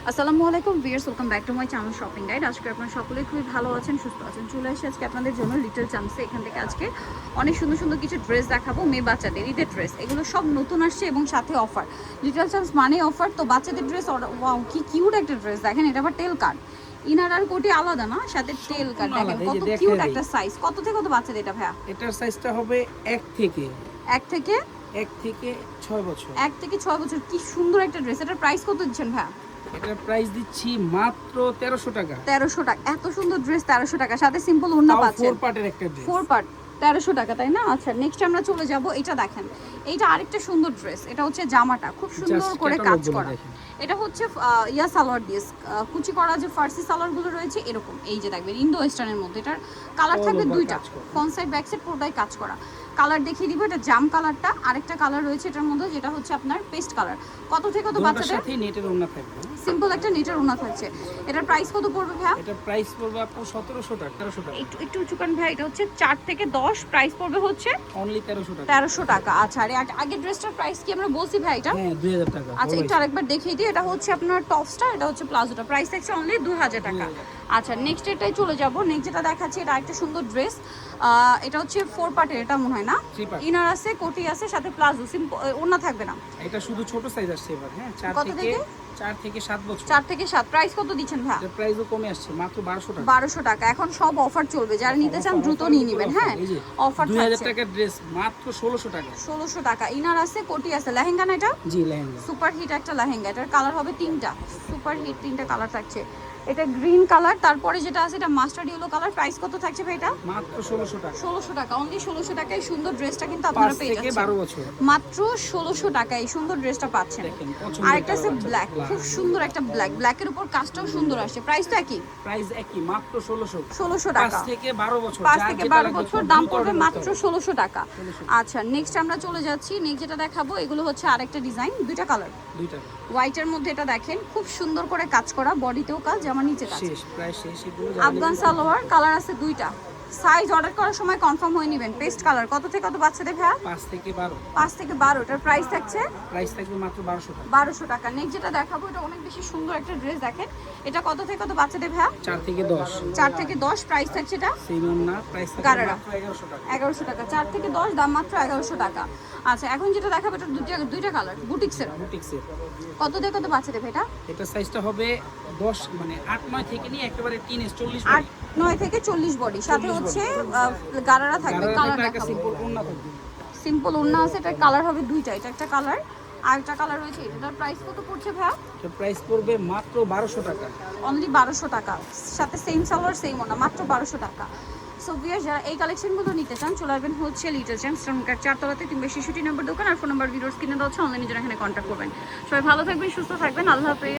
আসসালামু আলাইকুম viewers, welcome back to my channel shopping guide. আজকে আপনারা সকলেই খুবই ভালো আছেন, সুস্থ আছেন। চলে এসে আজকে আপনাদের জন্য লিটল চান্সে এখান থেকে আজকে অনেক সুন্দর সুন্দর কিছু ড্রেস দেখাবো। মেয়ে বাচ্চাদের ঈদের ড্রেস, এগুলো সব নতুন আসছে এবং সাথে অফার। লিটল চান্স মানে অফার, তো বাচ্চাদের ড্রেস ওয়াও কি কিউট একটা ড্রেস। দেখেন এটা আবার টেল কাট, ইনার আর কোটি আলাদা না, সাথে টেল কাট। দেখেন কত কিউট একটা সাইজ। কত থেকে কত বাচ্চাদের এটা ভাইয়া? এটার সাইজটা হবে 1 থেকে 6 বছর। 1 থেকে 6 বছর। কি সুন্দর একটা ড্রেস। এটার প্রাইস কত দিচ্ছেন ভাইয়া? এটার প্রাইস দিচ্ছি মাত্র 1300 টাকা। 1300 টাকা। এত সুন্দর ড্রেস 1300 টাকা, সাথে সিম্পল ওড়না পাচ্ছেন। 4 পার্টের একটা ড্রেস। 4 পার্ট 1300 টাকা, তাই না? আচ্ছা, নেক্সট আমরা চলে যাব। এটা দেখেন, এইটা আরেকটা সুন্দর ড্রেস। এটা হচ্ছে জামাটা খুব সুন্দর করে কাজ করা। এটা হচ্ছে ইয়া সালোয়ার দিয়ে কুচি করা, যে ফার্সি সালোয়ারগুলো রয়েছে এরকম। এই যে দেখবেন ইন্দো ওয়েস্টার্নের মধ্যে। এটার কালার থাকবে দুইটা, ফ্রন্ট সাইড ব্যাক সাইড পুরোটাই কাজ করা। কালার দেখিয়ে দিব। এটা জাম কালারটা, আরেকটা কালার রয়েছে এটার মধ্যে যেটা হচ্ছে আপনার পেস্ট কালার। কত থেকে কত বাচ্চাদের? সাথে নেটের ওড়না থাকবে। সিম্পল একটা নেটের ওড়না থাকছে। এটার প্রাইস কত পড়বে ভাইয়া? এটার প্রাইস পড়বে আপু 1700 টাকা, 1300 টাকা। একটু উঁচুকান ভাই। এটা হচ্ছে 4 থেকে 10, প্রাইস পড়বে হচ্ছে অনলি 1300 টাকা। 1300 টাকা। আচ্ছা, আর আগের ড্রেসটার প্রাইস কি আমরা বলছি ভাই? এটা হ্যাঁ 2000 টাকা। আচ্ছা, একটু আরেকবার দেখিয়ে দিই। এটা হচ্ছে আপনার টপসটা, এটা হচ্ছে প্লাজোটা। প্রাইস থাকছে অনলি 2000 টাকা। আচ্ছা, নেক্সট এটাই চলে যাব। নেক্সট যেটা দেখাচ্ছি এটা একটা সুন্দর ড্রেস। এটা হচ্ছে 4 পার্টের, এটা মনে হয় না? ইনার আছে, কোটি আছে, সাথে প্লাজো। সিম্পল ওড়না থাকবে না। এটা শুধু ছোট সাইজ আসছে এবার। হ্যাঁ 4 থেকে 7 বছর। 4 থেকে 7। প্রাইস কত দিচ্ছেন ভাই? এর প্রাইসও কমে আসছে মাত্র 1200 টাকা। 1200 টাকা। এখন সব অফার চলবে, যারা নিতে চান দ্রুত নিয়ে নেবেন। হ্যাঁ, অফার 2000 টাকার ড্রেস মাত্র 1600 টাকা। 1600 টাকা। ইনার আছে, কোটি আছে। লেহেঙ্গা না এটা? জি লেহেঙ্গা। সুপার হিট একটা লেহেঙ্গা। এটার কালার হবে 3টা। সুপার হিট 3টা কালার থাকছে। এটা গ্রিন কালার, তারপরে যেটা আছে এটা মাস্টার্ড ইয়েলো কালার। প্রাইস কত থাকছে ভাই এটা? মাত্র 1600 টাকা। 1600 টাকা। অনলি 1600 টাকায় সুন্দর ড্রেসটা কিন্তু আপনারা পেয়ে 5 থেকে যাচ্ছেন। 12 বছর। মাত্র 1600 টাকায় এই সুন্দর ড্রেসটা পাচ্ছেন। আরেকটা আছে ব্ল্যাক, খুব সুন্দর একটা ব্ল্যাক। ব্ল্যাকের উপর কাজটাও সুন্দর আসছে। প্রাইস তো একই? প্রাইস একই, মাত্র 1600 টাকা। 5 থেকে 12 বছর। 5 থেকে 12 বছর দাম পড়বে মাত্র 1600 টাকা। আচ্ছা, নেক্সট আমরা চলে যাচ্ছি। নেক্সট যেটা দেখাবো এগুলো হচ্ছে আরেকটা ডিজাইন, দুইটা কালার। দুইটা হোয়াইটের মধ্যে এটা দেখেন, খুব সুন্দর করে কাজ করা, বডিতেও কাজ, জামা নিচে কাজ। শেষ, প্রায় শেষ। এগুলো আফগান সালোয়ার, কালার আছে দুইটা। সাইজ অর্ডার করার সময় কনফার্ম হয়ে নেবেন। Paste colour. কত থেকে কত বাচ্চাদের ভাইয়া? 5 থেকে 12। 5 থেকে 12। এটার প্রাইস থাকছে প্রাইস থাকবে মাত্র 1200 টাকা। 1200 টাকা। নেক্সট যেটা দেখাবো এটা অনেক বেশি সুন্দর একটা ড্রেস। দেখেন এটা কত থেকে কত বাচ্চাদের ভাইয়া? 4 থেকে 10। 4 থেকে 10। প্রাইস থাকছে এটা সেম না, প্রাইস থাকবে গারারা। মাত্র 1100 টাকা। 1100 টাকা। 4 থেকে 10, দাম মাত্র 1100 টাকা। আচ্ছা, এখন যেটা দেখাবো এটা দুইটা কালার, বুটিক্সের। বুটিক্সের। কত থেকে কত বাচ্চাদের ভাই এটা? এটা সাইজটা হবে 10 মানে 8-9 থেকে নিয়ে একেবারে টিনেজ 40 8 9 থেকে 40 বডি, সাথে হচ্ছে গারারা থাকবে। কালার দেখাবো। সিম্পল ওন্না থাকবে। সিম্পল ওড়না আছে। এটার কালার হবে দুইটা। এটা একটা কালার, আর একটা কালার রয়েছে। এটার প্রাইস কত পড়ছে ভাইয়া? এটা প্রাইস পড়বে মাত্র 1200 টাকা। অনলি 1200 টাকা, সাথে সেম সালোয়ার সেম ওড়না, মাত্র 1200 টাকা। সো ভিউয়ার্স, যারা এই কালেকশনগুলো নিতে চান চলে আসবেন হচ্ছে লিটল চ্যাম্পস স্টোনকার 4 তলাতে 362 নম্বর দোকান। আর ফোন নাম্বার ভিডিওস কিনে দেওয়া হচ্ছে, অনলাইনে যারা এখানে কন্ট্যাক্ট করবেন। সবাই ভালো থাকবেন, সুস্থ থাকবেন। আল্লাহ হাফেজ।